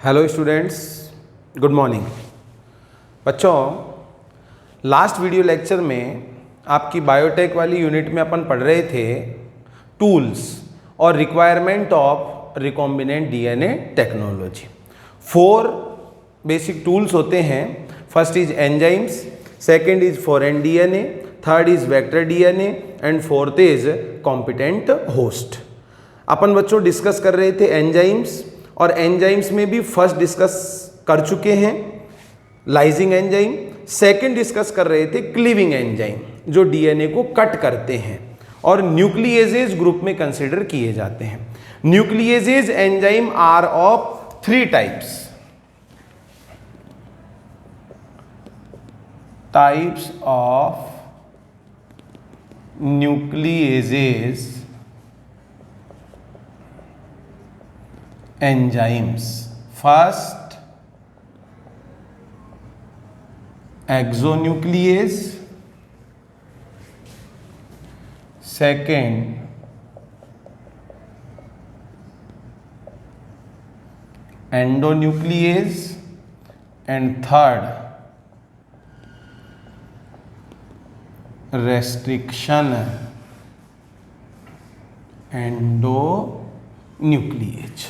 Hello students, good morning. बच्चों, last video lecture में आपकी बायोटेक वाली यूनिट में अपन पढ़ रहे थे टूल्स और requirement of recombinant DNA technology. 4 basic tools होते हैं। First is enzymes, second is foreign DNA, third is vector DNA and fourth is competent host. अपन बच्चों डिस्कस कर रहे थे एंजाइम्स, और एंजाइम्स में भी फर्स्ट डिस्कस कर चुके हैं लाइजिंग एंजाइम, सेकंड डिस्कस कर रहे थे क्लीविंग एंजाइम जो डीएनए को कट करते हैं और न्यूक्लिएजेज ग्रुप में कंसिडर किए जाते हैं। Nucleases enzyme are of 3 types of nucleases enzymes. First, exonuclease. Second, endonuclease. And third, restriction endonuclease.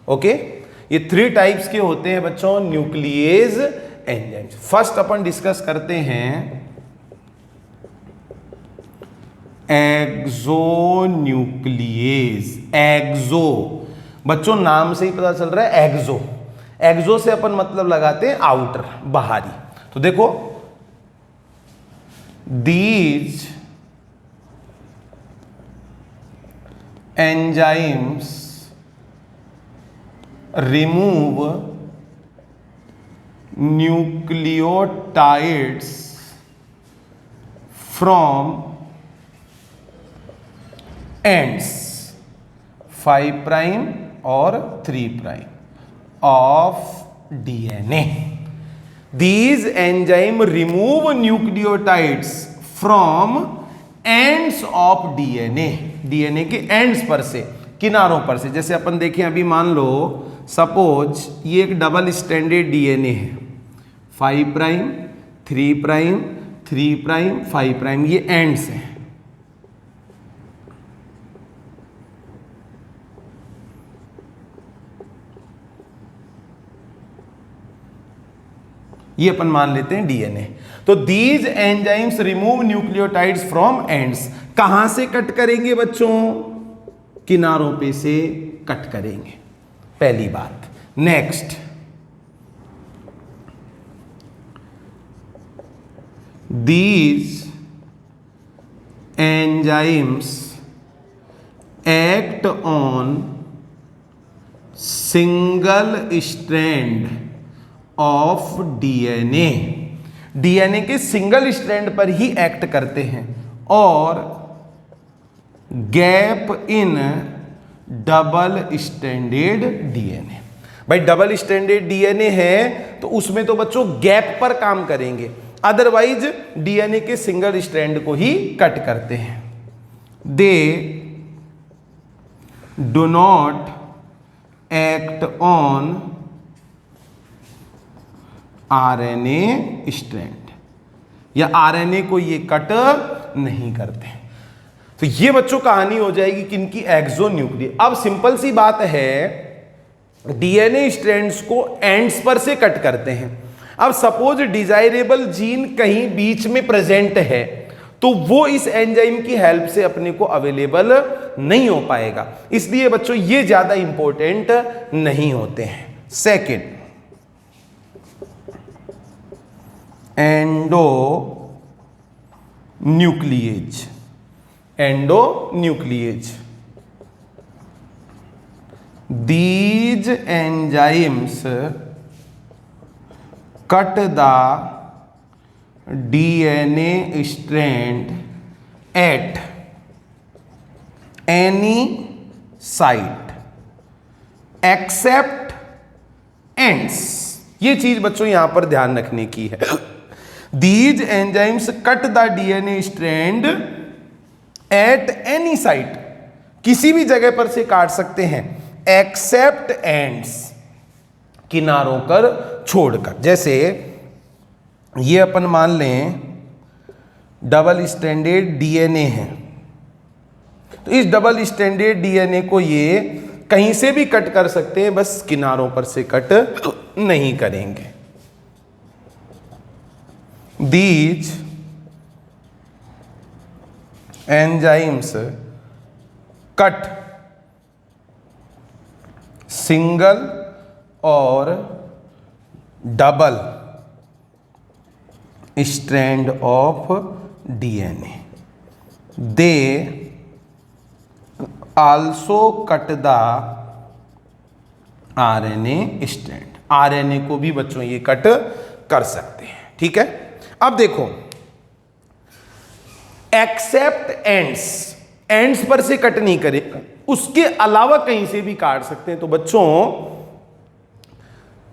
Okay, ये 3 टाइप्स के होते हैं बच्चों न्यूक्लिएज एंजाइम्स। फर्स्ट अपन डिस्कस करते हैं एक्सोन्यूक्लिएज। एक्सो बच्चों नाम से ही पता चल रहा है एक्सो। एक्सो से अपन मतलब लगाते हैं आउटर, बाहरी। तो देखो, these enzymes remove nucleotides from ends 5 prime और 3 prime of DNA. These enzyme remove nucleotides from ends of DNA. DNA के ends पर से, किनारों पर से। जैसे अपन देखें, अभी मान लो सपोज ये एक डबल स्टैंडर्ड डीएनए है, 5 प्राइम 3 प्राइम 3 प्राइम 5 प्राइम, ये एंड्स हैं। ये अपन मान लेते हैं डीएनए। तो these enzymes remove nucleotides from ends. कहां से कट करेंगे बच्चों? किनारों पे से कट करेंगे, पहली बात। Next, these enzymes act on single strand of DNA. DNA के सिंगल स्ट्रैंड पर ही एक्ट करते हैं, और gap in double standard DNA. भाई डबल स्टैंडर्ड डीएनए है तो उसमें तो बच्चों गैप पर काम करेंगे, अदरवाइज डीएनए के सिंगल स्ट्रैंड को ही कट करते हैं। They do not act on RNA strand, या आरएनए को ये कट नहीं करते। तो ये बच्चों कहानी हो जाएगी किनकी? एक्सोन्यूक्लियस। अब सिंपल सी बात है, डीएनए स्ट्रैंड्स को एंड्स पर से कट करते हैं। अब सपोज डिजायरेबल जीन कहीं बीच में प्रेजेंट है, तो वो इस एंजाइम की हेल्प से अपने को अवेलेबल नहीं हो पाएगा, इसलिए बच्चों ये ज्यादा इंपॉर्टेंट नहीं होते हैं। Second, endonuclease. Endonuclease, these enzymes cut the DNA strand at any site except ends। ये चीज बच्चों यहां पर ध्यान रखने की है। These enzymes cut the DNA strand at any site, किसी भी जगह पर से काट सकते हैं, एक्सेप्ट एंड्स। किनारों पर छोड़कर। जैसे ये अपन मान लें डबल स्ट्रैंडेड डीएनए है, तो इस डबल स्ट्रैंडेड डीएनए को ये कहीं से भी कट कर सकते हैं, बस किनारों पर से कट नहीं करेंगे। These enzymes cut single और double strand of DNA. They also cut the RNA strand. RNA को भी बच्चों ये कट कर सकते हैं, ठीक है। अब देखो, एक्सेप्ट एंड्स, एंड्स पर से कट नहीं करेगा, उसके अलावा कहीं से भी काट सकते हैं। तो बच्चों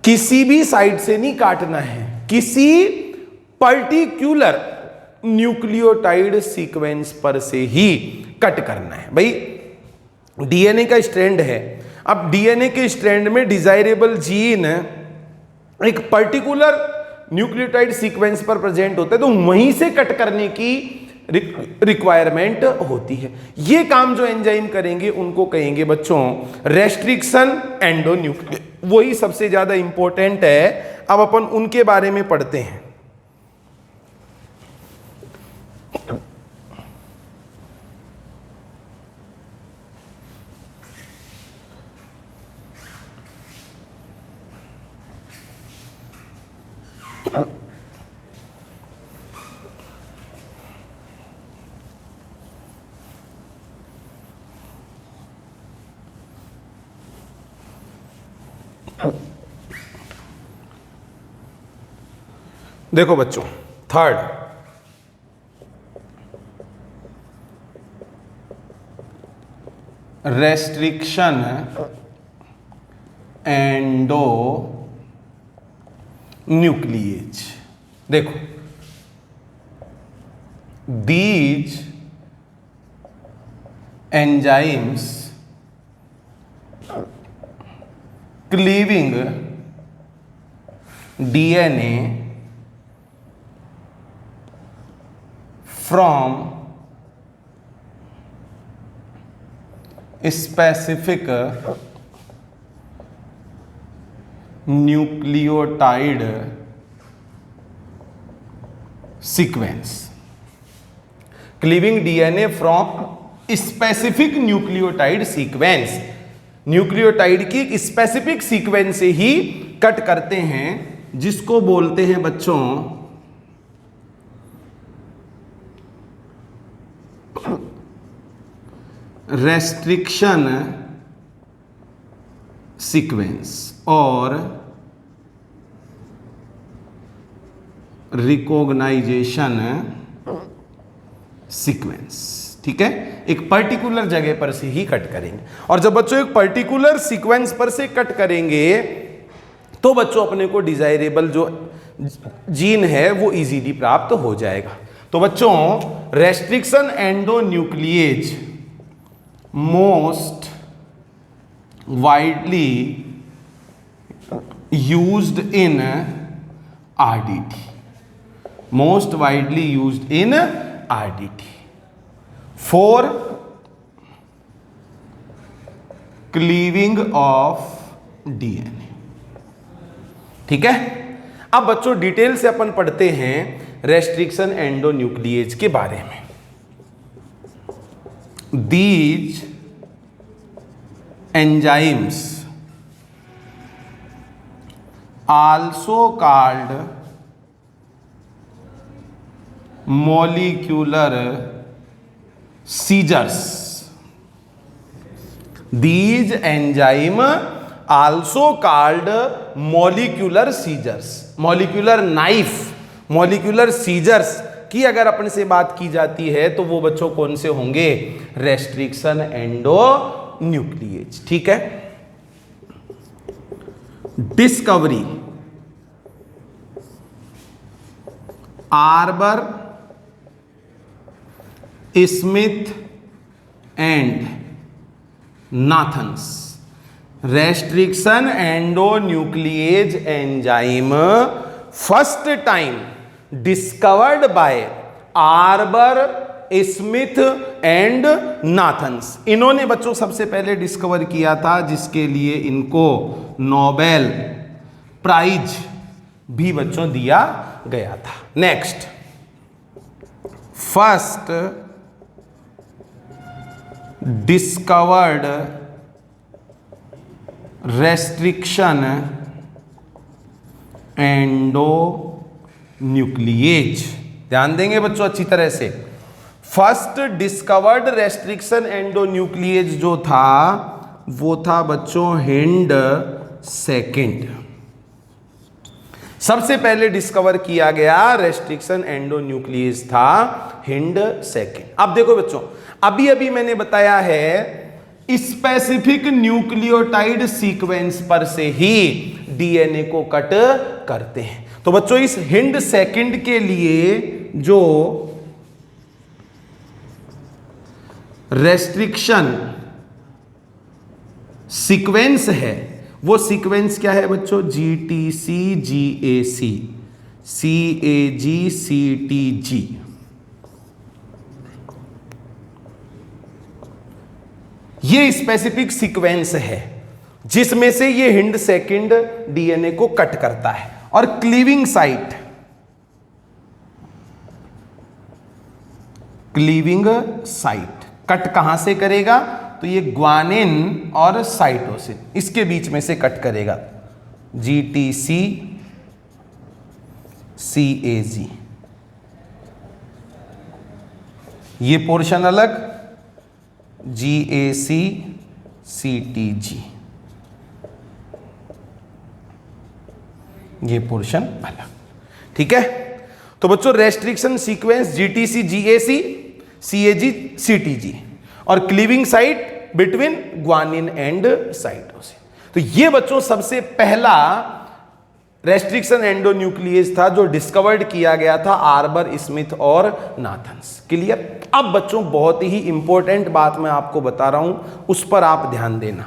किसी भी साइड से नहीं काटना है, किसी पर्टिकुलर न्यूक्लियोटाइड सीक्वेंस पर से ही कट करना है। भाई डीएनए का स्ट्रैंड है, अब डीएनए के स्ट्रैंड में डिजायरेबल जीन एक पर्टिकुलर न्यूक्लियोटाइड सीक्वेंस पर प्रेजेंट होता है, तो वहीं से कट करने की रिक्वायरमेंट होती है। ये काम जो एंजाइम करेंगे उनको कहेंगे बच्चों रेस्ट्रिक्शन एंडोन्यूक्लियेज, वही सबसे ज्यादा इंपॉर्टेंट है। अब अपन उनके बारे में पढ़ते हैं। देखो बच्चों, थर्ड रेस्ट्रिक्शन एंडो न्यूक्लियेज। देखो these enzymes cleaving DNA from specific nucleotide sequence, cleaving DNA from specific nucleotide sequence, nucleotide की एक स्पेसिफिक सीक्वेंस से ही कट करते हैं, जिसको बोलते हैं बच्चों रेस्ट्रिक्शन सीक्वेंस और रिकॉग्नाइजेशन सीक्वेंस। ठीक है, एक पर्टिकुलर जगह पर से ही कट करेंगे। और जब बच्चों एक पर्टिकुलर सीक्वेंस पर से कट करेंगे तो बच्चों अपने को डिजायरेबल जो जीन है वो इजीली प्राप्त हो जाएगा। तो बच्चों restriction एंडोन्यूक्लियेज most widely used in RDT, most widely used in RDT for cleaving of DNA। ठीक है, अब बच्चों डिटेल से अपन पढ़ते हैं रेस्ट्रिक्शन एंडोन्यूक्लियेज के बारे में। These enzymes also called molecular seizures. These enzyme also called molecular seizures, molecular knife, molecular seizures की अगर अपन से बात की जाती है तो वो बच्चों कौन से होंगे? रेस्ट्रिक्शन एंडोन्यूक्लियेज। ठीक है, discovery arbor Smith and Nathans restriction endonuclease enzyme first time discovered by arbor, Smith and Nathans. इन्होंने बच्चों सबसे पहले डिस्कवर किया था, जिसके लिए इनको नोबेल प्राइज भी बच्चों दिया गया था। Next, first discovered restriction endonuclease. ध्यान देंगे बच्चों अच्छी तरह से। फर्स्ट डिस्कवर्ड रेस्ट्रिक्शन एंडोन्यूक्लिएज जो था वो था बच्चों हिंड सेकेंड। सबसे पहले डिस्कवर किया गया रेस्ट्रिक्शन एंडोन्यूक्लिएज था हिंड सेकेंड। अब देखो बच्चों, अभी अभी मैंने बताया है स्पेसिफिक न्यूक्लियोटाइड सीक्वेंस पर से ही डीएनए को कट करते हैं। तो बच्चों इस हिंड सेकेंड के लिए जो रेस्ट्रिक्शन सीक्वेंस है वो सीक्वेंस क्या है बच्चों? GTC GAC CAG CTG। ये स्पेसिफिक सीक्वेंस है जिसमें से ये हिंड सेकेंड डीएनए को कट करता है। और cleaving site, cleaving site cut कहां से करेगा? तो ये ग्वानिन और साइटोसिन इसके बीच में से कट करेगा। GTC CAG ये पोर्शन अलग, GAC CTG ये पोर्शन अलग। ठीक है, तो बच्चों restriction sequence GTC GAC CAG CTG और cleaving site between guanine and cytosine. तो ये बच्चों सबसे पहला रेस्ट्रिक्शन एंडोन्यूक्लिएज था जो डिस्कवर्ड किया गया था आर्बर, स्मिथ और नाथन्स। क्लियर? अब बच्चों बहुत ही इंपॉर्टेंट बात मैं आपको बता रहा हूं, उस पर आप ध्यान देना।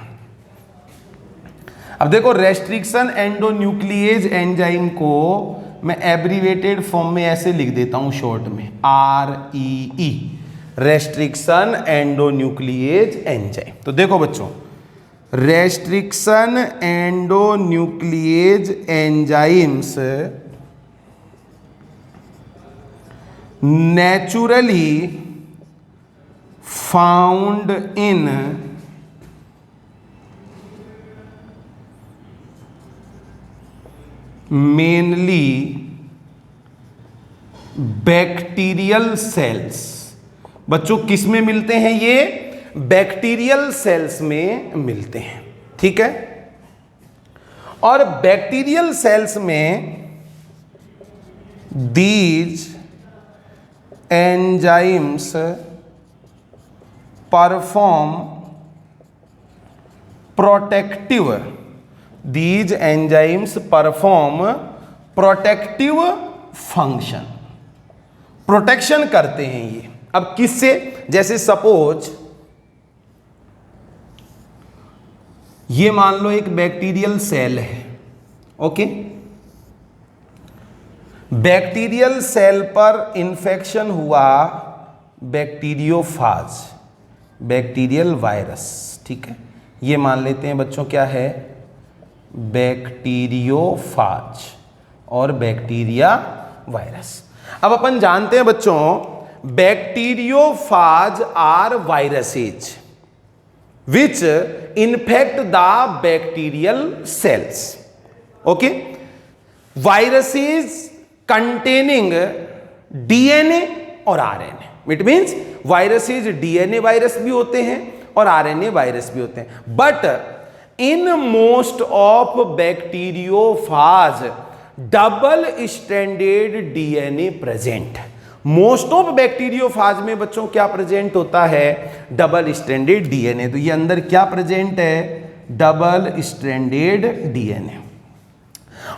अब देखो, रेस्ट्रिक्शन एंडोन्यूक्लिएज एंजाइम को मैं एब्रीवेटेड फॉर्म में ऐसे लिख देता हूं शॉर्ट में, REE, रेस्ट्रिक्शन एंडोन्यूक्लिएज एंजाइम। तो देखो बच्चों, restriction endonuclease enzymes naturally found in mainly bacterial cells. बच्चों किस में मिलते हैं? ये बैक्टीरियल सेल्स में मिलते हैं। ठीक है, और बैक्टीरियल सेल्स में these enzymes perform protective, these enzymes perform protective function, protection करते हैं ये। अब किससे? जैसे सपोज ये मान लो एक बैक्टीरियल सेल है, ओके, बैक्टीरियल सेल पर इंफेक्शन हुआ बैक्टीरियोफाज, बैक्टीरियल वायरस। ठीक है, ये मान लेते हैं बच्चों क्या है? बैक्टीरियोफाज और बैक्टीरिया वायरस। अब अपन जानते हैं बच्चों bacteriophage are viruses which infect the bacterial cells. Okay, viruses containing DNA और RNA. It means viruses DNA virus भी होते हैं और RNA वायरस भी होते हैं। But in most of bacteriophage double stranded DNA present. Most of bacteriophage में बच्चों क्या प्रेजेंट होता है? Double stranded DNA. तो ये अंदर क्या प्रेजेंट है? Double stranded DNA.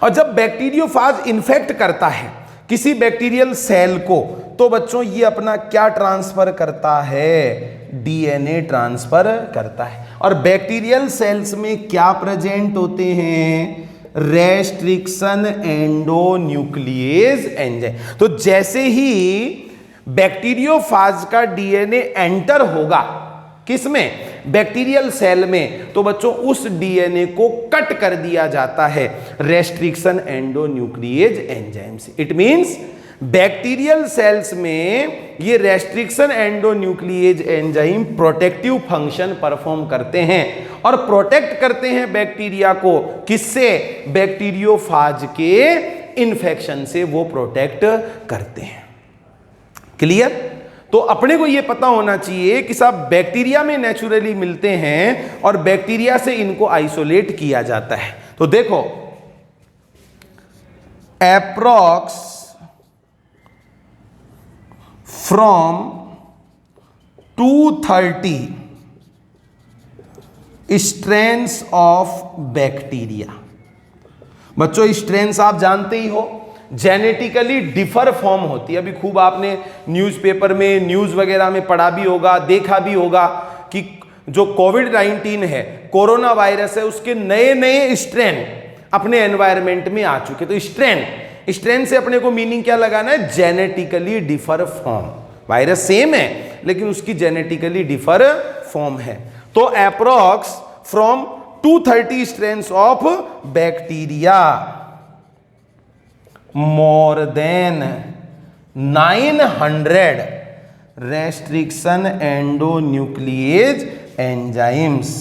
और जब बैक्टीरियोफाज इन्फेक्ट करता है किसी बैक्टीरियल सेल को, तो बच्चों ये अपना क्या ट्रांसफर करता है? डीएनए ट्रांसफर करता है। और बैक्टीरियल सेल्स में क्या प्रेजेंट होते हैं? Restriction endonuclease enzyme. तो जैसे ही बैक्टीरियोफाज का डीएनए एंटर होगा किसमें? बैक्टीरियल सेल में, तो बच्चों उस डीएनए को कट कर दिया जाता है रेस्ट्रिक्शन एंडोन्यूक्लिएज एंजाइम से। इट मींस बैक्टीरियल सेल्स में ये restriction endonuclease enzyme protective function perform करते हैं और प्रोटेक्ट करते हैं बैक्टीरिया को। किससे? बैक्टीरियोफाज के इन्फेक्शन से वो प्रोटेक्ट करते हैं। क्लियर? तो अपने को ये पता होना चाहिए कि साहब बैक्टीरिया में नेचुरली मिलते हैं और बैक्टीरिया से इनको आइसोलेट किया जाता है। तो देखो approx from 230 strains of bacteria. बच्चों स्ट्रेन्स आप जानते ही हो, जेनेटिकली डिफर फॉर्म होती है। अभी खूब आपने न्यूज़पेपर में, न्यूज़ वगैरह में पढ़ा भी होगा, देखा भी होगा कि जो कोविड-19 है, कोरोना वायरस है, उसके नए नए स्ट्रेन अपने एनवायरनमेंट में आ चुके। तो स्ट्रेन से अपने को मीनिंग क्या लगाना है? Genetically differ form. Virus same है लेकिन उसकी जेनेटिकली डिफर फॉर्म है। तो approx from 230 strains of bacteria, more than 900 restriction endonuclease enzymes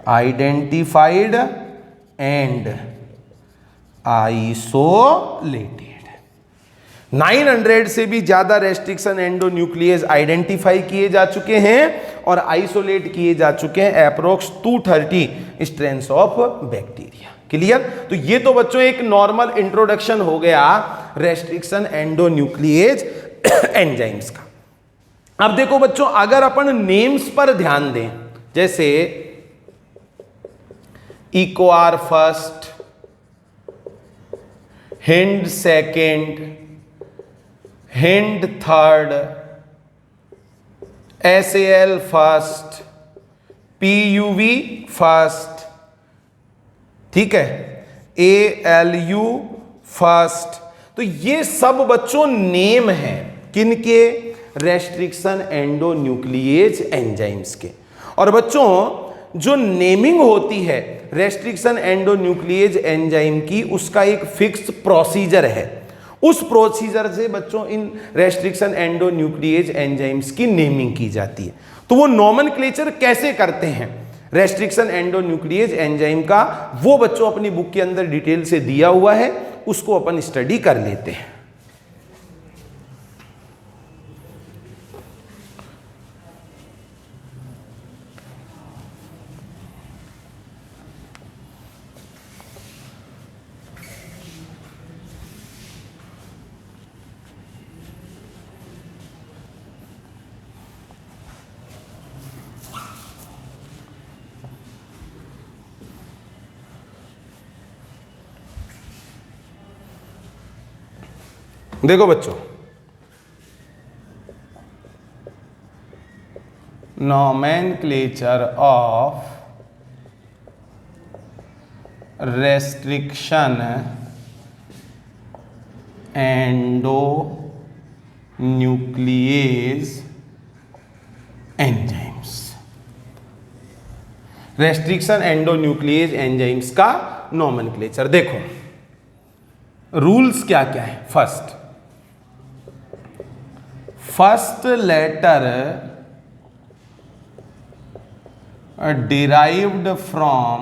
identified and isolated। 900 से भी ज्यादा रेस्ट्रिक्शन एंडोन्यूक्लिएज आइडेंटिफाई किए जा चुके हैं और आइसोलेट किए जा चुके हैं approx 230 strains of bacteria. Clear? तो ये तो बच्चों एक नॉर्मल इंट्रोडक्शन हो गया रेस्ट्रिक्शन एंडोन्यूक्लिएज एंजाइम्स का। अब देखो बच्चों, अगर अपन नेम्स पर ध्यान दें, जैसे इक्वार first, Hind second, Hind third, SL first, PUV first, ठीक है, ALU फर्स्ट। तो ये सब बच्चों नेम हैं किनके? रेस्ट्रिक्शन एंडोन्यूक्लिएज एंजाइम्स के। और बच्चों जो नेमिंग होती है रेस्ट्रिक्शन एंडोन्यूक्लिएज एंजाइम की, उसका एक फिक्स प्रोसीजर है। उस प्रोसीजर से बच्चों इन रेस्ट्रिक्शन एंडोन्यूक्लिएज एंजाइम्स की नेमिंग की जाती है। तो वो नोमेनक्लेचर कैसे करते हैं रेस्ट्रिक्शन एंडोन्यूक्लिएज एंजाइम का, वो बच्चों अपनी बुक के अंदर डिटेल से दिया हुआ है, उसको अपन स्टडी कर लेते हैं। देखो बच्चों, nomenclature of restriction endonuclease enzymes. Restriction endonuclease enzymes का नोमेनक्लेचर देखो, रूल्स क्या क्या है। First letter derived from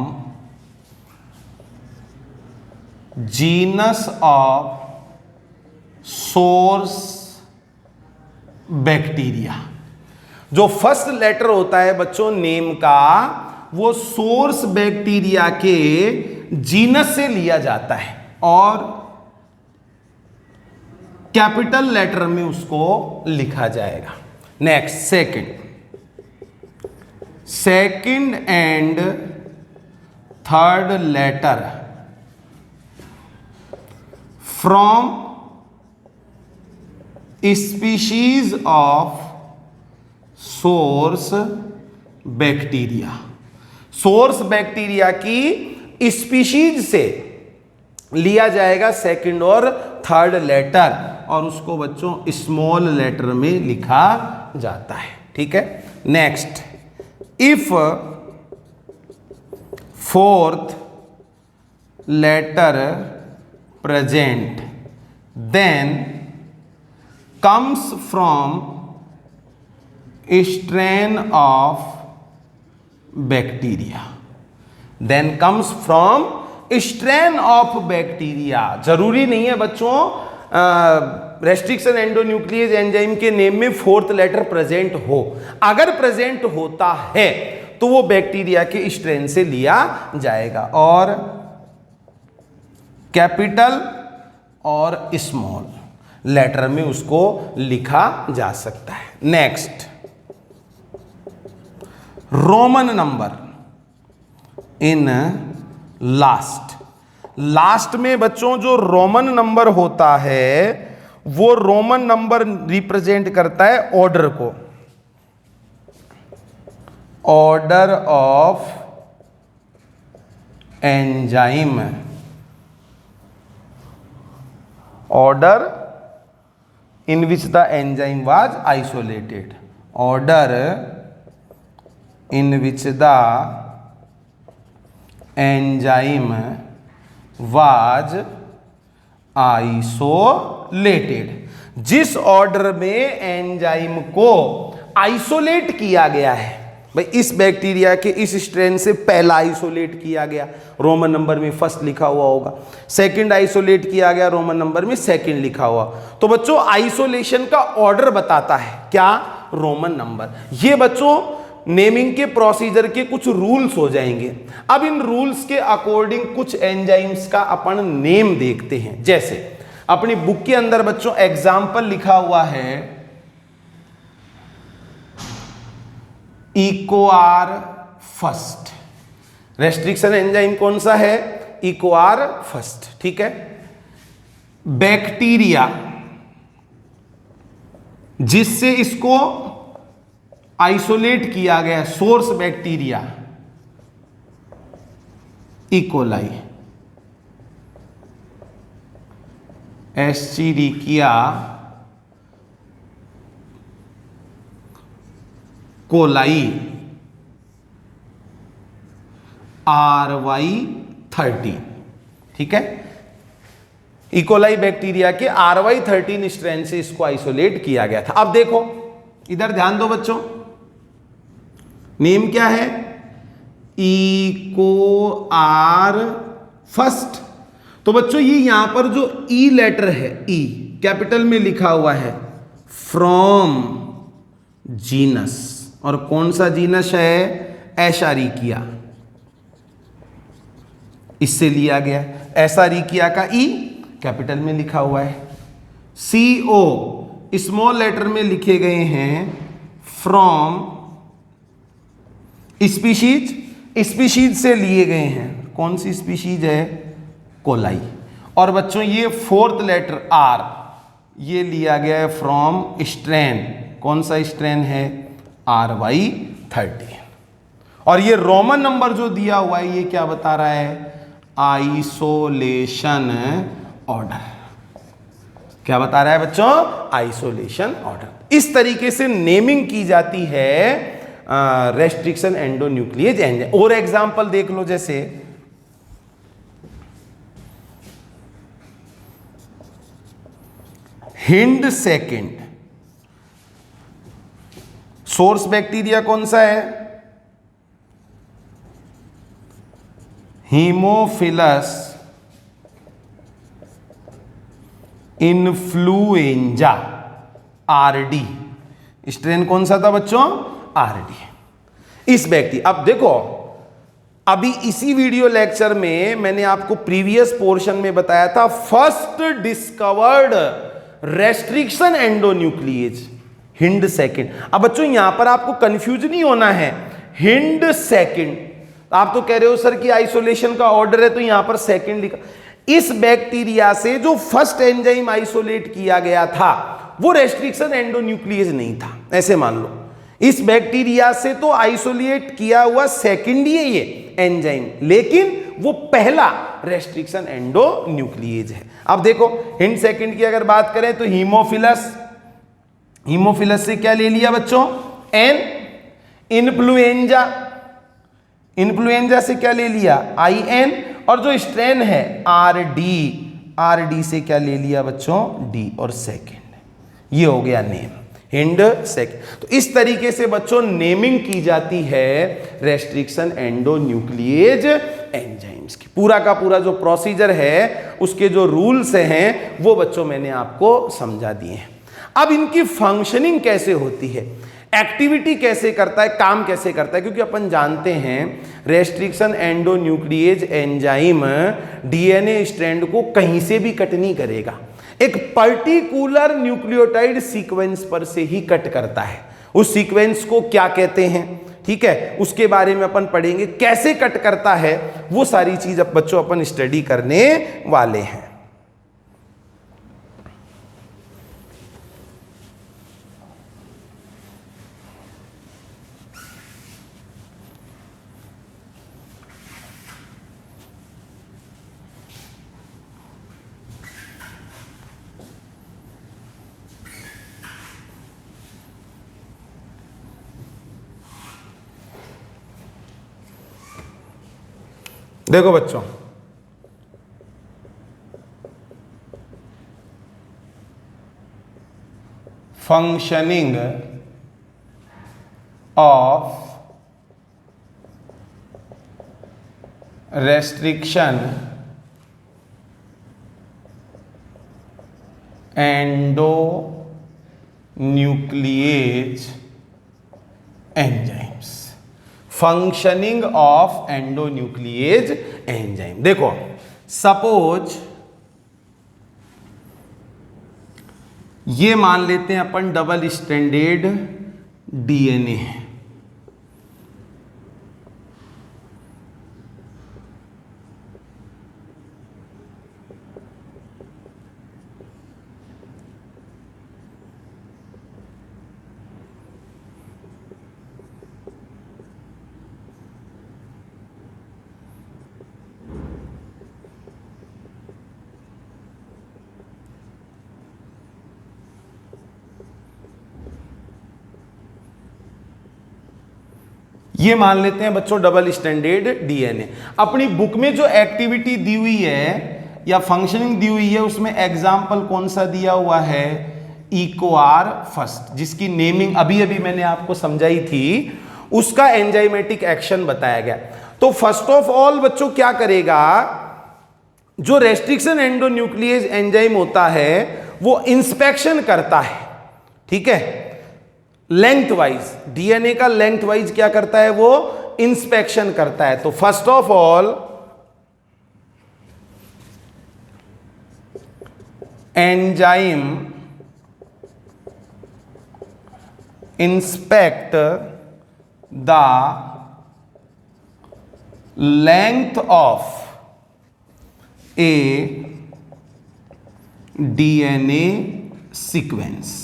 genus of source bacteria। जो फर्स्ट लेटर होता है बच्चों नेम का, वो सोर्स बैक्टीरिया के जीनस से लिया जाता है और कैपिटल लेटर में उसको लिखा जाएगा। Next, second and third letter from species of source bacteria. Source bacteria की स्पीशीज से लिया जाएगा सेकंड और थर्ड लेटर और उसको बच्चों स्मॉल लेटर में लिखा जाता है। ठीक है, next, if fourth letter present then comes from strain of bacteria. Then comes from strain of bacteria. जरूरी नहीं है बच्चों रेस्ट्रिक्शन एंडोन्यूक्लियस एंजाइम के नेम में फोर्थ लेटर प्रेजेंट हो। अगर प्रेजेंट होता है तो वो बैक्टीरिया के स्ट्रेन से लिया जाएगा और कैपिटल और स्मॉल लेटर में उसको लिखा जा सकता है। Next, Roman number in last में बच्चों जो रोमन नंबर होता है वो रोमन नंबर रिप्रेजेंट करता है ऑर्डर को, order of enzyme, order in which the enzyme was isolated, order in which the enzyme was isolated. जिस ऑर्डर में एंजाइम को आइसोलेट किया गया है, भाई इस बैक्टीरिया के इस स्ट्रेन से पहला आइसोलेट किया गया, रोमन नंबर में फर्स्ट लिखा हुआ होगा, सेकंड आइसोलेट किया गया, रोमन नंबर में सेकंड लिखा हुआ। तो बच्चों आइसोलेशन का ऑर्डर बताता है क्या, रोमन नंबर। ये बच्चों नेमिंग के प्रोसीजर के कुछ रूल्स हो जाएंगे। अब इन रूल्स के अकॉर्डिंग कुछ एंजाइम्स का अपन नेम देखते हैं। जैसे अपनी बुक के अंदर बच्चों एग्जाम्पल लिखा हुआ है इकोआर फर्स्ट। रेस्ट्रिक्शन एंजाइम कौन सा है, इकोआर फर्स्ट। ठीक है, बैक्टीरिया जिससे इसको आइसोलेट किया गया, source bacteria E coli, Escherichia coli RY13। ठीक है, इकोलाई बैक्टीरिया के RY13 स्ट्रेन से इसको आइसोलेट किया गया था। अब देखो इधर ध्यान दो बच्चों, नेम क्या है, इकोआर फर्स्ट। तो बच्चों ये यहां पर जो ई लेटर है, ई कैपिटल में लिखा हुआ है, फ्रॉम जीनस, और कौन सा जीनस है, एशारिकिया, इससे लिया गया। एशारिकिया का ई कैपिटल में लिखा हुआ है, CO स्मॉल लेटर में लिखे गए हैं, फ्रॉम स्पीशीज से लिए गए हैं। कौन सी स्पीशीज है, कोलाई। और बच्चों ये फोर्थ लेटर R ये लिया गया है फ्रॉम स्ट्रेन। कौन सा स्ट्रेन है, RY13। और ये रोमन नंबर जो दिया हुआ है ये क्या बता रहा है, आइसोलेशन ऑर्डर। क्या बता रहा है बच्चों, आइसोलेशन ऑर्डर। इस तरीके से नेमिंग की जाती है रेस्ट्रिक्शन एंडोन्यूक्लियस एंजाइम। और एग्जांपल देख लो, जैसे हिंड सेकेंड, सोर्स बैक्टीरिया कौन सा है, हीमोफिलस इन्फ्लुएंजा, RD। स्ट्रेन कौन सा था बच्चों, RD। इस बैक्टीरिया, अब देखो अभी इसी वीडियो लेक्चर में मैंने आपको प्रीवियस पोर्शन में बताया था first discovered restriction endonuclease hind second. अब बच्चों यहां पर आपको कंफ्यूज नहीं होना है, हिंड सेकेंड। आप तो कह रहे हो सर कि आइसोलेशन का ऑर्डर है तो यहां पर सेकेंड लिखा। इस बैक्टीरिया से जो फर्स्ट एंजाइम आइसोलेट किया गया था वो रेस्ट्रिक्शन एंडोन्यूक्लियस नहीं था। ऐसे मान लो इस बैक्टीरिया से तो आइसोलेट किया हुआ सेकेंडरी है ये एंजाइम, लेकिन वो पहला रेस्ट्रिक्शन एंडोन्यूक्लिएज है। अब देखो हिंट सेकंड की अगर बात करें तो हीमोफिलस, हीमोफिलस से क्या ले लिया बच्चों, एन। इन्फ्लुएंजा, इन्फ्लुएंजा से क्या ले लिया, आई एन। और जो स्ट्रेन है आर डी, आर डी से क्या ले लिया बच्चों, डी और सेकेंड। ये हो गया नेम, हिंड सेकेंड। तो इस तरीके से बच्चों नेमिंग की जाती है रेस्ट्रिक्शन एंडोन्यूक्लिएज एंजाइम्स की। पूरा का पूरा जो प्रोसीजर है, उसके जो रूल्स हैं, वो बच्चों मैंने आपको समझा दिए हैं। अब इनकी फंक्शनिंग कैसे होती है, एक्टिविटी कैसे करता है, काम कैसे करता है, क्योंकि अपन जानते हैं restriction endonuclease enzyme DNA strand को कहीं से भी कट नहीं करेगा, एक पर्टिकुलर न्यूक्लियोटाइड सीक्वेंस पर से ही कट करता है। उस सीक्वेंस को क्या कहते हैं, ठीक है, उसके बारे में अपन पढ़ेंगे। कैसे कट करता है वो सारी चीज अब बच्चों अपन स्टडी करने वाले हैं। देखो बच्चों, functioning of restriction endonuclease enzymes, functioning of endonuclease enzyme. देखो सपोज ये मान लेते हैं अपन डबल स्ट्रैंडेड डीएनए है, ये मान लेते हैं बच्चों डबल स्टैंडर्ड डीएनए। अपनी बुक में जो एक्टिविटी दी हुई है या फंक्शनिंग दी हुई है, उसमें एग्जाम्पल कौन सा दिया हुआ है, इकोआर फर्स्ट, जिसकी नेमिंग अभी अभी मैंने आपको समझाई थी, उसका एंजाइमेटिक एक्शन बताया गया। तो फर्स्ट ऑफ ऑल बच्चों क्या करेगा, जो रेस्ट्रिक्शन एंडोन्यूक्लिएज एंजाइम होता है वो इंस्पेक्शन करता है, ठीक है, लेंथ वाइज, डीएनए का लेंथ वाइज क्या करता है, वो इंस्पेक्शन करता है। तो first of all enzyme inspect the length of A DNA sequence.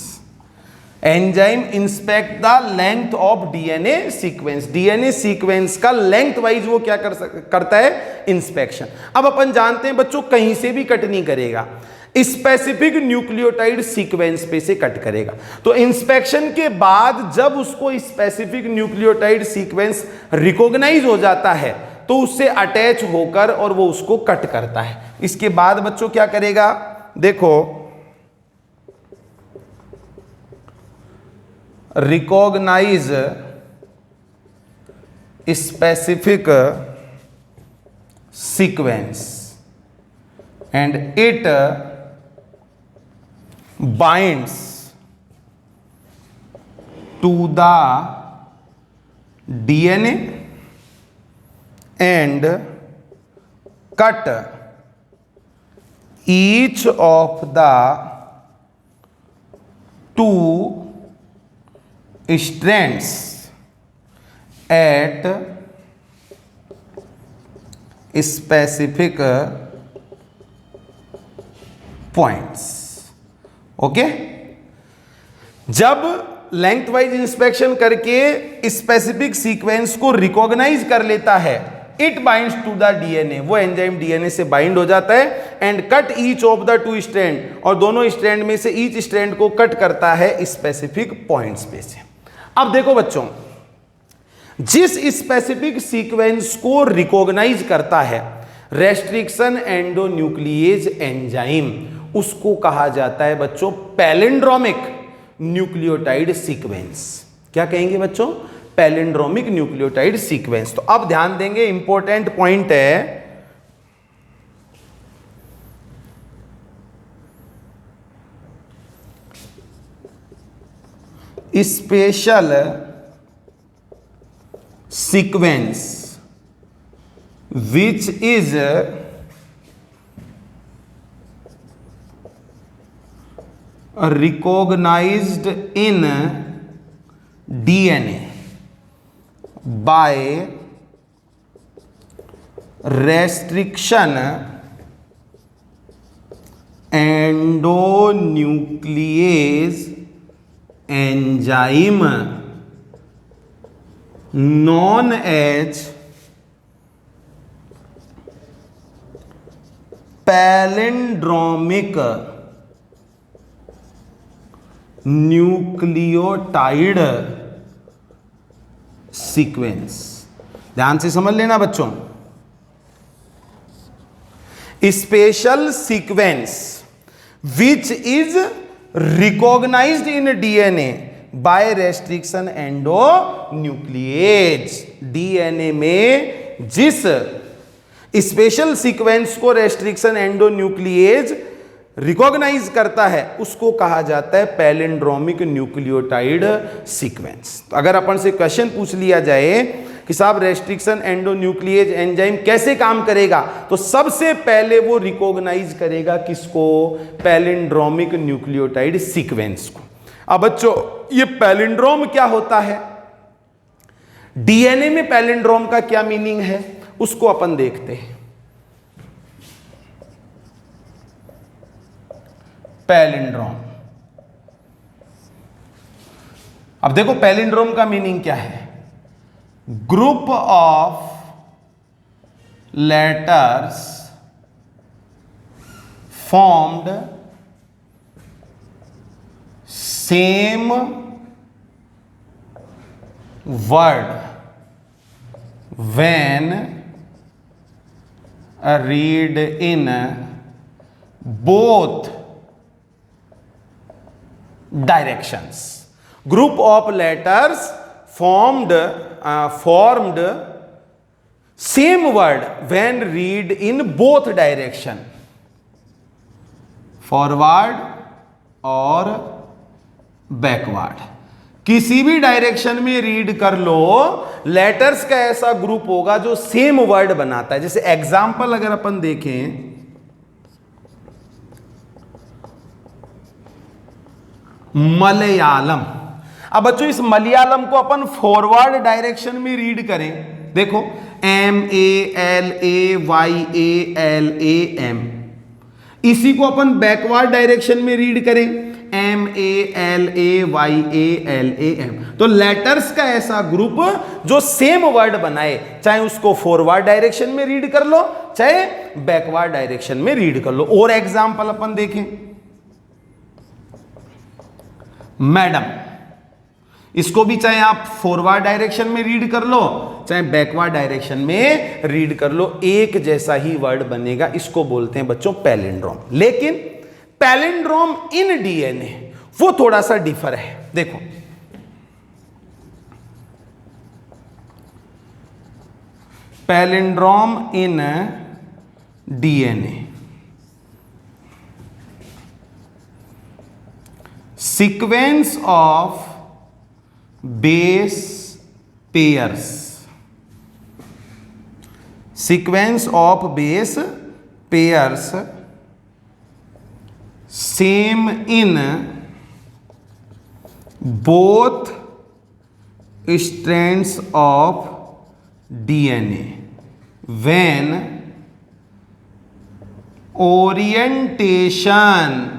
Enzyme inspect the length of DNA sequence, DNA sequence का लेंथ वाइज वो क्या करता है, इंस्पेक्शन। अब अपन जानते हैं बच्चों कहीं से भी कट नहीं करेगा, स्पेसिफिक न्यूक्लियोटाइड सीक्वेंस पे से कट करेगा। तो इंस्पेक्शन के बाद जब उसको स्पेसिफिक न्यूक्लियोटाइड सीक्वेंस रिकॉग्नाइज हो जाता है तो उससे अटैच होकर और वो उसको कट करता है। इसके बाद बच्चों क्या करेगा, देखो recognise specific sequence and it binds to the DNA and cut each of the two strands at specific points। Okay, जब लेंथ वाइज इंस्पेक्शन करके स्पेसिफिक सीक्वेंस को रिकॉग्नाइज कर लेता है, it binds to the DNA, वो enzyme DNA से bind हो जाता है and cut each of the two strand, और दोनों स्ट्रैंड में से ईच स्ट्रैंड को कट करता है स्पेसिफिक पॉइंट्स पे से। अब देखो बच्चों, जिस स्पेसिफिक सीक्वेंस को रिकॉग्नाइज करता है रेस्ट्रिक्शन एंडोन्यूक्लिएज एंजाइम, उसको कहा जाता है बच्चों पैलिंड्रोमिक न्यूक्लियोटाइड सीक्वेंस। क्या कहेंगे बच्चों? Palindromic nucleotide sequence. तो अब ध्यान देंगे, इंपॉर्टेंट पॉइंट है, special sequence which is recognized in DNA by restriction endonuclease enzyme known as palindromic nucleotide sequence. ध्यान से समझ लेना बच्चों, special sequence which is recognised in DNA by restriction endonuclease. DNA में जिस स्पेशल सीक्वेंस को restriction endonuclease recognise करता है उसको कहा जाता है पैलिंड्रोमिक न्यूक्लियोटाइड सीक्वेंस। तो अगर अपन से क्वेश्चन पूछ लिया जाए कि साहब रेस्ट्रिक्शन एंडोन्यूक्लिएज एंजाइम कैसे काम करेगा, तो सबसे पहले वो रिकॉग्नाइज करेगा किसको? पैलिंड्रोमिक न्यूक्लियोटाइड सीक्वेंस को। अब बच्चों, ये पैलिंड्रोम क्या होता है, डीएनए में पैलिंड्रोम का क्या मीनिंग है, उसको अपन देखते हैं। पैलिंड्रोम, अब देखो पैलिंड्रोम का मीनिंग क्या है? Group of letters formed same word when read in both directions. Group of letters formed same word when read in both direction, forward और backward। किसी भी डायरेक्शन में रीड कर लो, लेटर्स का ऐसा ग्रुप होगा जो सेम वर्ड बनाता है। जैसे एग्जांपल अगर अपन देखें, मलयालम। अब बच्चों इस मलयालम को अपन फॉरवर्ड डायरेक्शन में रीड करें, देखो MALAYALAM। इसी को अपन बैकवर्ड डायरेक्शन में रीड करें MALAYALAM। तो लेटर्स का ऐसा ग्रुप जो सेम वर्ड बनाए, चाहे उसको फॉरवर्ड डायरेक्शन में रीड कर लो चाहे बैकवर्ड डायरेक्शन में रीड कर लो। और एग्जांपल अपन देखें, मैडम, इसको भी चाहे आप फॉरवर्ड डायरेक्शन में रीड कर लो चाहे बैकवर्ड डायरेक्शन में रीड कर लो, एक जैसा ही वर्ड बनेगा। इसको बोलते हैं बच्चों पैलिंड्रोम। लेकिन पैलिंड्रोम इन डीएनए वो थोड़ा सा डिफर है। देखो palindrome in DNA, sequence of base pairs, sequence of base pairs same in both strands of DNA when orientation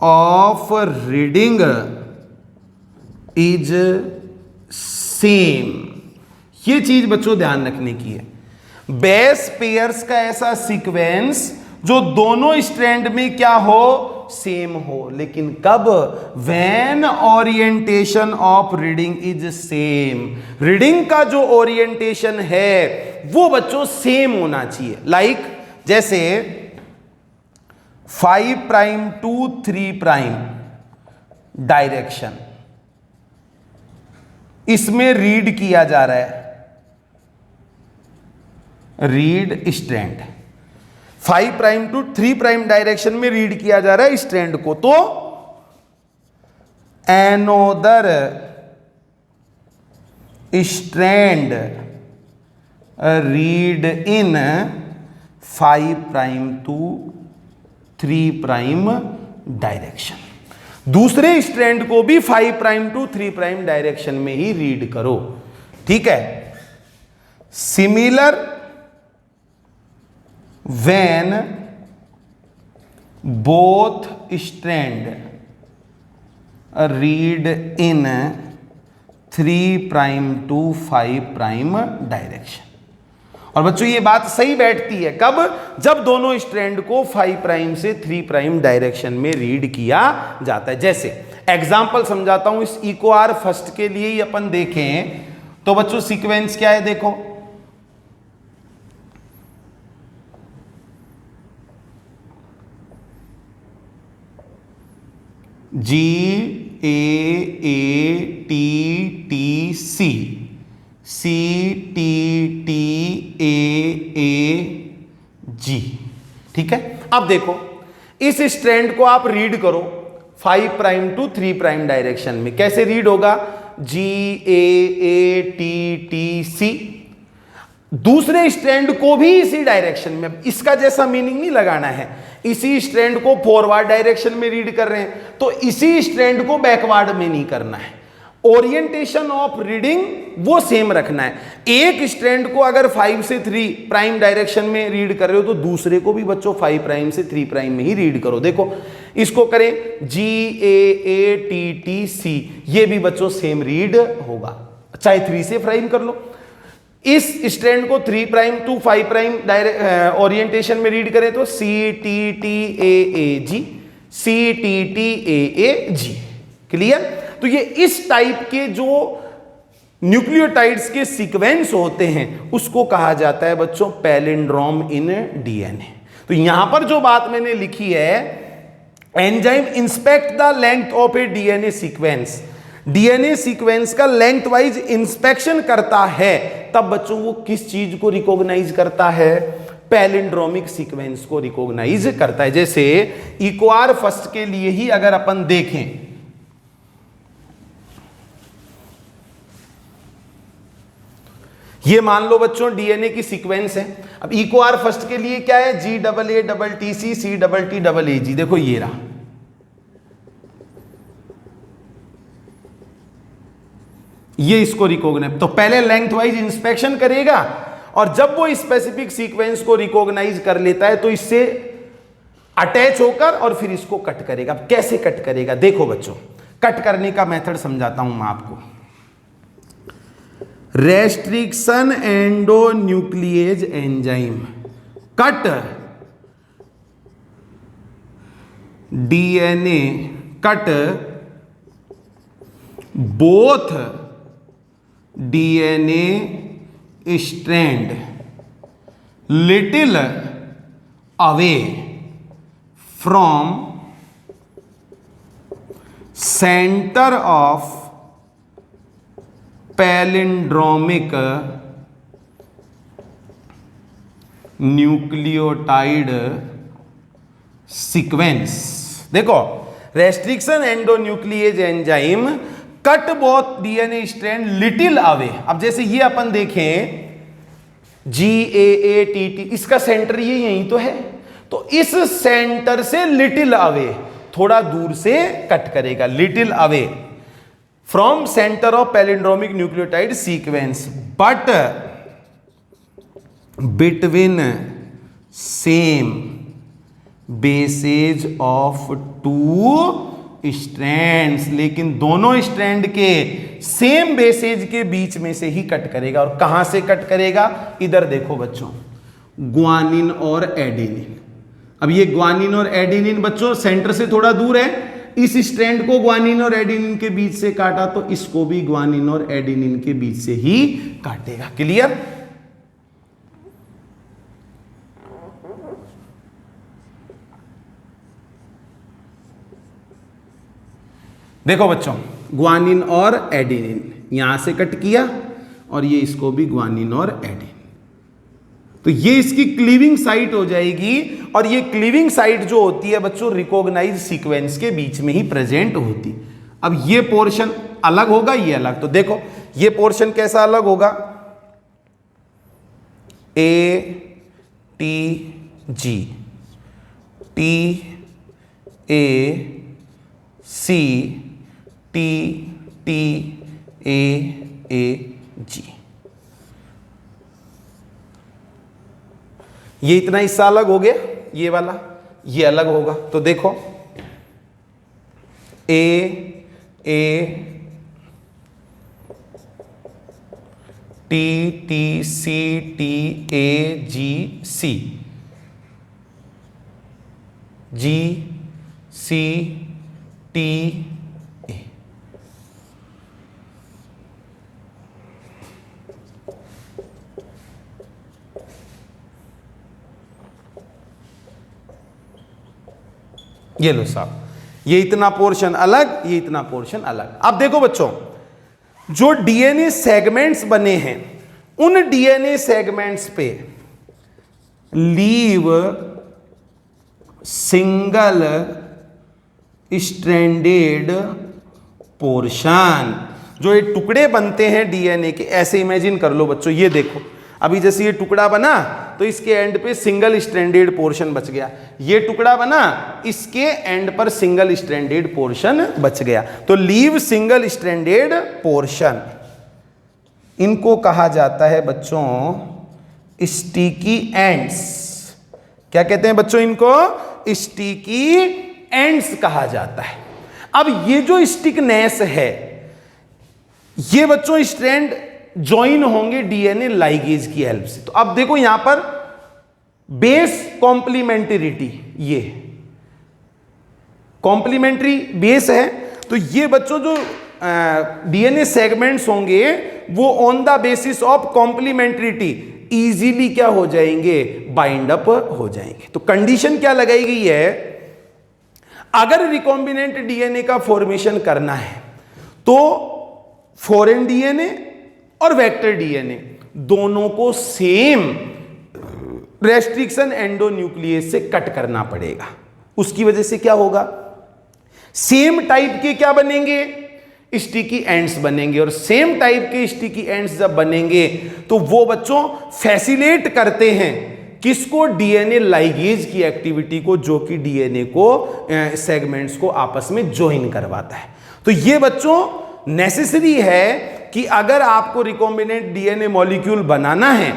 of reading is same. ये चीज बच्चों ध्यान रखने की है। बेस पेयर्स का ऐसा सीक्वेंस जो दोनों स्ट्रैंड में क्या हो, सेम हो। लेकिन कब, when orientation of reading is same. Reading का जो ओरिएंटेशन है वो बच्चों सेम होना चाहिए। लाइक जैसे 5 प्राइम टू 3 प्राइम डायरेक्शन, इसमें रीड किया जा रहा है, read strand. 5 prime to 3 prime direction में रीड किया जा रहा है स्ट्रैंड को, तो another strand read in 5 prime to 3 prime direction. दूसरे स्ट्रैंड को भी 5 प्राइम टू 3 प्राइम डायरेक्शन में ही रीड करो। ठीक है। Similar when both strand read in 3 prime to 5 prime direction। और बच्चों ये बात सही बैठती है कब, जब दोनों स्ट्रैंड को 5 प्राइम से 3 प्राइम डायरेक्शन में रीड किया जाता है। जैसे एग्जांपल समझाता हूं, इस इको आर फर्स्ट के लिए ही अपन देखें तो बच्चों सीक्वेंस क्या है, देखो G A A T T C C T T A A G। ठीक है। अब देखो इस स्ट्रैंड को आप रीड करो 5 प्राइम टू 3 प्राइम डायरेक्शन में, कैसे रीड होगा, G A A T T C। दूसरे स्ट्रैंड को भी इसी डायरेक्शन में, इसका जैसा मीनिंग नहीं लगाना है, इसी स्ट्रैंड को फॉरवर्ड डायरेक्शन में रीड कर रहे हैं तो इसी स्ट्रैंड को बैकवर्ड में नहीं करना है। ओरिएंटेशन ऑफ रीडिंग वो सेम रखना है। एक स्ट्रैंड को अगर 5 से 3 प्राइम डायरेक्शन में रीड कर रहे हो तो दूसरे को भी बच्चों 5 प्राइम से 3 प्राइम में ही रीड करो। देखो इसको करें G A A T T C, ये भी बच्चों सेम रीड होगा, चाहे 3 से प्राइम कर लो। इस स्ट्रैंड को 3 प्राइम टू 5 प्राइम ओरिएंटेशन में रीड करें तो C T T A A G, C T T A A G। Clear. तो ये इस टाइप के जो न्यूक्लियोटाइड्स के सीक्वेंस होते हैं उसको कहा जाता है बच्चों पैलिंड्रोम इन डीएनए। तो यहां पर जो बात मैंने लिखी है, enzyme inspect the length of A DNA sequence, DNA sequence का लेंथ वाइज इंस्पेक्शन करता है, तब बच्चों वो किस चीज को रिकॉग्नाइज करता है, पैलिंड्रोमिक सीक्वेंस को रिकॉग्नाइज करता है। जैसे इक्वार फर्स्ट के लिए ही अगर अपन देखें, ये मान लो बच्चों डीएनए की सीक्वेंस है। अब इक्वार फर्स्ट के लिए क्या है, GAATTC CTTAAG। देखो ये रहा, ये इसको रिकॉग्नाइज, तो पहले लेंथ वाइज इंस्पेक्शन करेगा और जब वो स्पेसिफिक सीक्वेंस को रिकॉग्नाइज कर लेता है तो इससे अटैच होकर और फिर इसको कट करेगा। अब कैसे कट करेगा, देखो बच्चों कट करने का मेथड समझाता हूं मैं आपको। Restriction endonuclease enzyme cut DNA, cut both DNA strand little away from centre of palindromic nucleotide sequence. देखो restriction endonuclease enzyme cut both DNA strand little away. अब जैसे ये अपन देखें GAATT, इसका सेंटर ये यहीं तो है, तो इस सेंटर से लिटिल अवे, थोड़ा दूर से कट करेगा, little away from centre of palindromic nucleotide sequence but between same bases of 2 strands, लेकिन दोनों स्ट्रैंड के सेम बेसेज के बीच में से ही कट करेगा। और कहां से कट करेगा? इधर देखो बच्चों, ग्वानिन और एडेनिन। अब ये ग्वानिन और एडेनिन बच्चों सेंटर से थोड़ा दूर है, इस स्ट्रैंड को ग्वानिन और एडेनिन के बीच से काटा तो इसको भी ग्वानिन और एडेनिन के बीच से ही काटेगा। क्लियर? देखो बच्चों, ग्वानिन और एडेनिन यहां से कट किया और ये इसको भी ग्वानिन और एडेनिन, तो ये इसकी क्लीविंग साइट हो जाएगी। और ये क्लीविंग साइट जो होती है बच्चों रिकॉग्नाइज सीक्वेंस के बीच में ही प्रेजेंट होती। अब ये पोर्शन अलग होगा, ये अलग। तो देखो ये पोर्शन कैसा अलग होगा? A T G, T A C, T T A G, ये इतना हिस्सा अलग हो गया, ये वाला ये अलग होगा। तो देखो A T T C T A G C, G C T A. ये लो साहब, ये इतना पोर्शन अलग, ये इतना पोर्शन अलग। अब देखो बच्चों, जो डीएनए सेगमेंट्स बने हैं उन डीएनए सेगमेंट्स पे लीव सिंगल स्ट्रैंडेड पोर्शन, जो ये टुकड़े बनते हैं डीएनए के, ऐसे इमेजिन कर लो बच्चों। ये देखो अभी जैसे ये टुकड़ा बना तो इसके एंड पे सिंगल स्ट्रैंडेड पोर्शन बच गया, ये टुकड़ा बना इसके एंड पर सिंगल स्ट्रैंडेड पोर्शन बच गया। तो लीव सिंगल स्ट्रैंडेड पोर्शन, इनको कहा जाता है बच्चों स्टिकी एंड्स। क्या कहते हैं बच्चों? इनको स्टिकी एंड्स कहा जाता है। अब ये जो स्टिकनेस है, ये बच्चों स्ट्रैंड ज्वाइन होंगे डीएनए लाइगेज की हेल्प से। तो अब देखो यहां पर बेस कॉम्प्लीमेंटरिटी, ये कॉम्प्लीमेंट्री बेस है। तो ये बच्चों जो डीएनए सेगमेंट्स होंगे वो on the basis of complementarity easily क्या हो जाएंगे? बाइंड अप हो जाएंगे। तो कंडीशन क्या लगाई गई है? अगर रिकॉम्बिनेंट डीएनए का फॉर्मेशन करना है तो फॉरेन डीएनए और वेक्टर डीएनए दोनों को सेम रेस्ट्रिक्शन एंडोन्यूक्लियस से कट करना पड़ेगा। उसकी वजह से क्या होगा? सेम टाइप के क्या बनेंगे? स्टिकी एंड्स बनेंगे। और सेम टाइप के स्टिकी एंड्स जब बनेंगे तो वो बच्चों फैसिलेट करते हैं किसको? डीएनए लाइगेज की एक्टिविटी को, जो कि डीएनए को सेगमेंट्स को आपस में ज्वाइन करवाता है। तो ये बच्चों नेसेसरी है कि अगर आपको रिकॉम्बिनेंट डीएनए मॉलिक्यूल बनाना है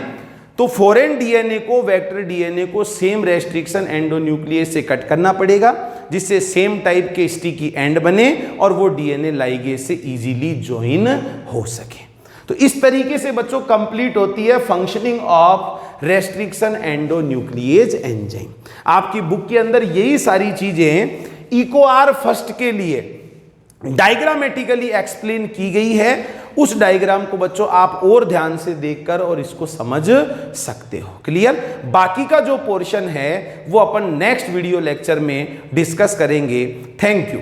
तो फॉरेन डीएनए को, वेक्टर डीएनए को सेम रेस्ट्रिक्शन एंडोन्यूक्लियस से कट करना पड़ेगा, जिससे सेम टाइप के स्टिकी एंड बने और वो डीएनए लाइगेज से इजीली ज्वाइन हो सके। तो इस तरीके से बच्चों कंप्लीट होती है फंक्शनिंग ऑफ रेस्ट्रिक्शन एंडोन्यूक्लियेज एंजाइम। आपकी बुक के अंदर यही सारी चीजें इकोआर फर्स्ट के लिए डायग्रामेटिकली एक्सप्लेन की गई है। उस डायग्राम को बच्चों आप और ध्यान से देखकर और इसको समझ सकते हो। क्लियर? बाकी का जो पोर्शन है वो अपन नेक्स्ट वीडियो लेक्चर में डिस्कस करेंगे। Thank you.